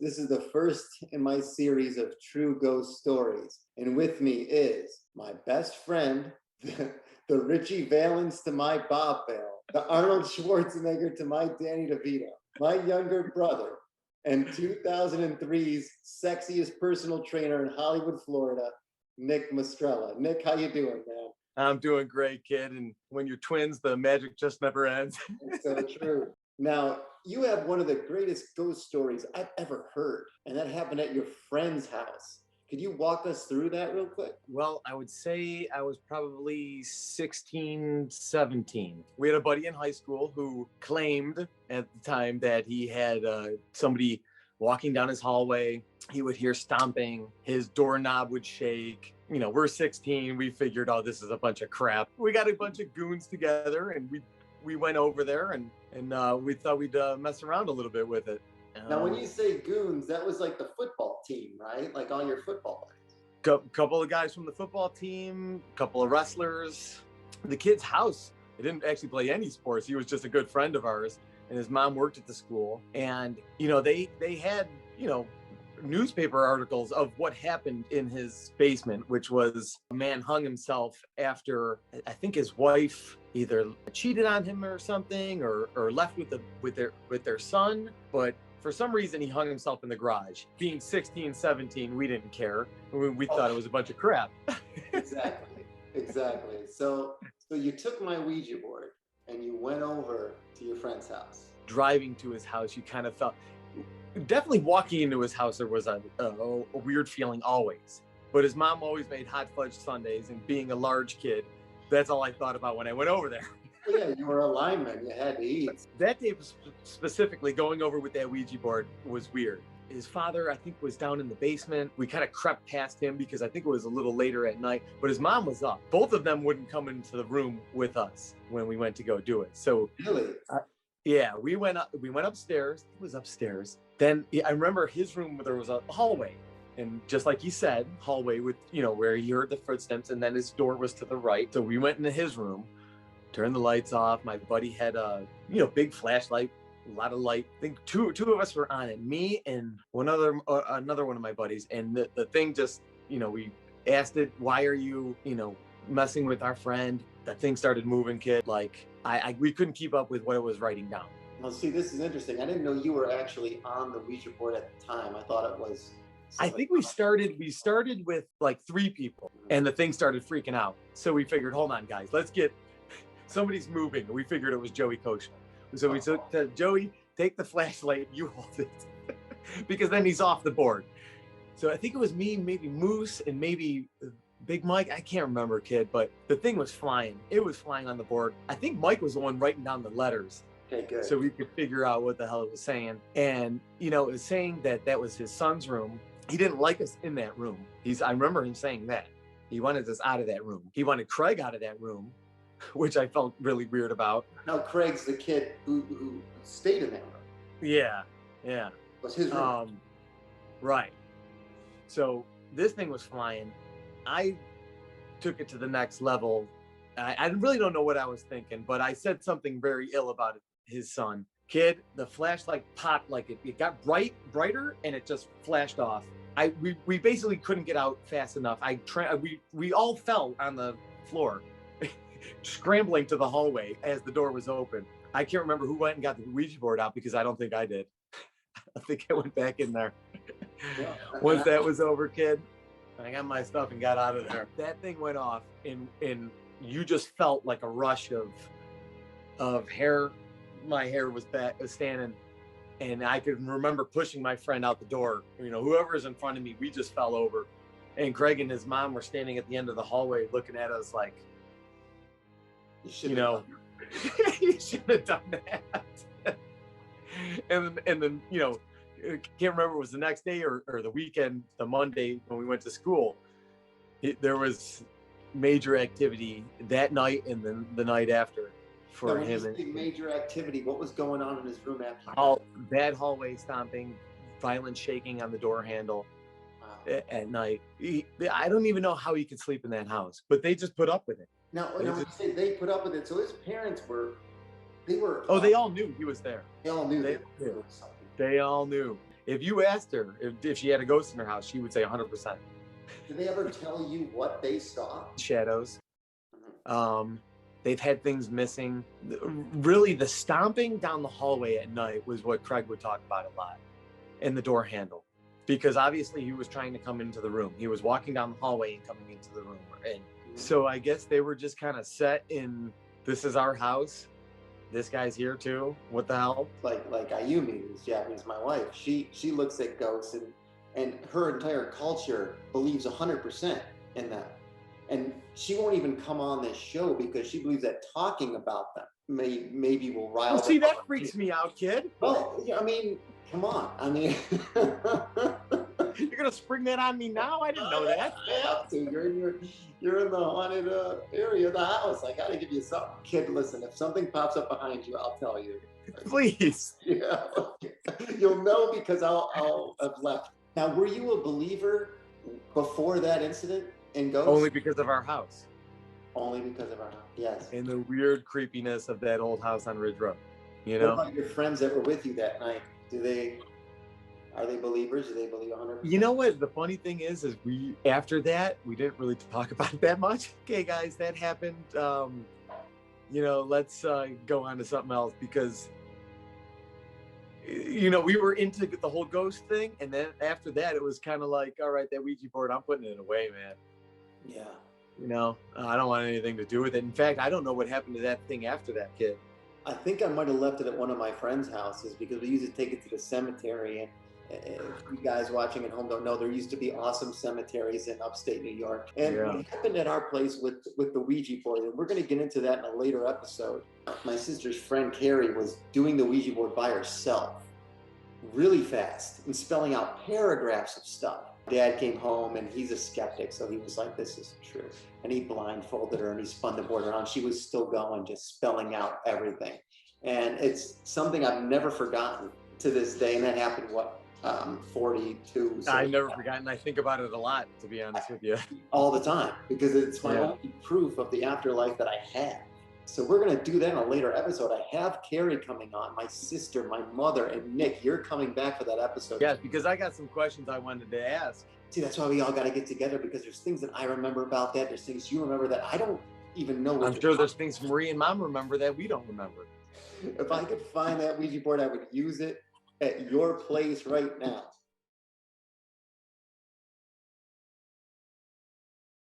This is the first in my series of true ghost stories. And with me is my best friend, the Richie Valens to my Bob Vale, the Arnold Schwarzenegger to my Danny DeVito, my younger brother, and 2003's sexiest personal trainer in Hollywood, Florida, Nick Mastrella. Nick, how you doing, man? I'm doing great, kid. And when you're twins, the magic just never ends. It's so true. Now, you have one of the greatest ghost stories I've ever heard, and that happened at your friend's house. Could you walk us through that real quick? Well, I would say I was probably 16, 17. We had a buddy in high school who claimed at the time that he had somebody walking down his hallway. He would hear stomping, his doorknob would shake. You know, we're 16. We figured, oh, this is a bunch of crap. We got a bunch of goons together and we went over there and we thought we'd mess around a little bit with it. Now, when you say goons, that was like the football team, right? Like all your football buddies. Couple of guys from the football team, couple of wrestlers. The kid's house, he didn't actually play any sports. He was just a good friend of ours. And his mom worked at the school. And, you know, they had, you know, newspaper articles of what happened in his basement, which was a man hung himself after I think his wife either cheated on him or something, or left with their son. But for some reason, he hung himself in the garage. Being 16, 17, we didn't care. We thought it was a bunch of crap. Exactly. So you took my Ouija board and you went over to your friend's house. Driving to his house, you kind of felt, definitely walking into his house, there was a weird feeling always. But his mom always made hot fudge sundaes, and being a large kid, that's all I thought about when I went over there. Yeah, you were a lineman. You had to eat. That day specifically, going over with that Ouija board was weird. His father, I think, was down in the basement. We kind of crept past him because I think it was a little later at night, but his mom was up. Both of them wouldn't come into the room with us when we went to go do it. So really? Yeah, we went upstairs. It was upstairs. Then I remember his room, there was a hallway. And just like you said, hallway with, you know, where he heard the footsteps, and then his door was to the right. So we went into his room, turned the lights off. My buddy had a, you know, big flashlight, a lot of light. I think two of us were on it, me and another one of my buddies. And the thing just, you know, we asked it, why are you, you know, messing with our friend? That thing started moving, kid. Like we couldn't keep up with what it was writing down. Well, see, this is interesting. I didn't know you were actually on the Ouija board at the time. I thought it was. I think we started with like 3 people, and the thing started freaking out. So we figured, hold on, guys, somebody's moving. We figured it was Joey Kosher. So we said, Joey, take the flashlight, you hold it, because then he's off the board. So I think it was me, maybe Moose, and maybe Big Mike. I can't remember, kid, but the thing was flying. It was flying on the board. I think Mike was the one writing down the letters. Okay, good. So we could figure out what the hell it was saying. And, you know, it was saying that was his son's room. He didn't like us in that room. I remember him saying that. He wanted us out of that room. He wanted Craig out of that room, which I felt really weird about. Now, Craig's the kid who stayed in that room. Yeah. It was his room. Right. So this thing was flying. I took it to the next level. I really don't know what I was thinking, but I said something very ill about his son. Kid, the flashlight popped, like it got brighter, and it just flashed off. We basically couldn't get out fast enough. We all fell on the floor, scrambling to the hallway as the door was open. I can't remember who went and got the Ouija board out, because I don't think I did. I think I went back in there. Yeah. Once that was over, kid, I got my stuff and got out of there. That thing went off, and you just felt like a rush of hair. My hair was standing, and I could remember pushing my friend out the door. You know, whoever's in front of me, we just fell over. And Craig and his mom were standing at the end of the hallway looking at us like, you know, you should have done that. and then, you know, I can't remember if it was the next day or the weekend, the Monday when we went to school. There was major activity that night and then the night after for him. And major activity. What was going on in his room after? All bad hallway stomping, violent shaking on the door handle. Wow. At night. I don't even know how he could sleep in that house, but they just put up with it. Now, they put up with it. So his parents they were. Oh, they all knew he was there. They all knew. They all knew. If you asked her if she had a ghost in her house, she would say 100%. Did they ever tell you what they saw? Shadows. Mhm. They've had things missing. Really, the stomping down the hallway at night was what Craig would talk about a lot, and the door handle, because obviously he was trying to come into the room. He was walking down the hallway and coming into the room. And so I guess they were just kind of set in, this is our house. This guy's here too. What the hell? Like Ayumi, who's Japanese, my wife, she looks at ghosts, and her entire culture believes 100% in that. And she won't even come on this show because she believes that talking about them maybe will rile Well, see, them that up. freaks me out, kid. Well, yeah, I mean, come on. I mean, You're gonna spring that on me now? I didn't know that. I have to. You're in the haunted area of the house. I gotta give you something, kid. Listen, if something pops up behind you, I'll tell you. Please. Yeah, you'll know because I'll have left. Now, were you a believer before that incident in ghosts? Only because of our house Only because of our house. Yes. and the weird creepiness of that old house on Ridge Road. You What know, about your friends that were with you that night? Are they believers? Do they believe 100%? you know what? The funny thing is we after that we didn't really talk about it that much. Okay, guys, that happened. Let's go on to something else, because we were into the whole ghost thing, and then after that, it was kind of like, all right, that Ouija board, I'm putting it away, man. Yeah. I don't want anything to do with it. In fact, I don't know what happened to that thing after that, kid. I think I might have left it at one of my friends' houses because we used to take it to the cemetery. And if you guys watching at home don't know, there used to be awesome cemeteries in upstate New York. And Yeah. it happened at our place with the Ouija board. And we're going to get into that in a later episode. My sister's friend Carrie was doing the Ouija board by herself really fast and spelling out paragraphs of stuff. Dad came home and he's a skeptic, so he was like, this isn't true. And he blindfolded her and he spun the board around. She was still going, just spelling out everything. And it's something I've never forgotten to this day. And that happened, 42. So I've never forgotten. I think about it a lot, to be honest with you. all the time, because it's my Yeah. only proof of the afterlife that I have. So we're going to do that in a later episode. I have Carrie coming on, my sister, my mother, and Nick. You're coming back for that episode. Yes, because I got some questions I wanted to ask. See, that's why we all got to get together, because there's things that I remember about that. There's things you remember that I don't even know. I'm sure there's things Marie and Mom remember that we don't remember. If I could find that Ouija board, I would use it at your place right now.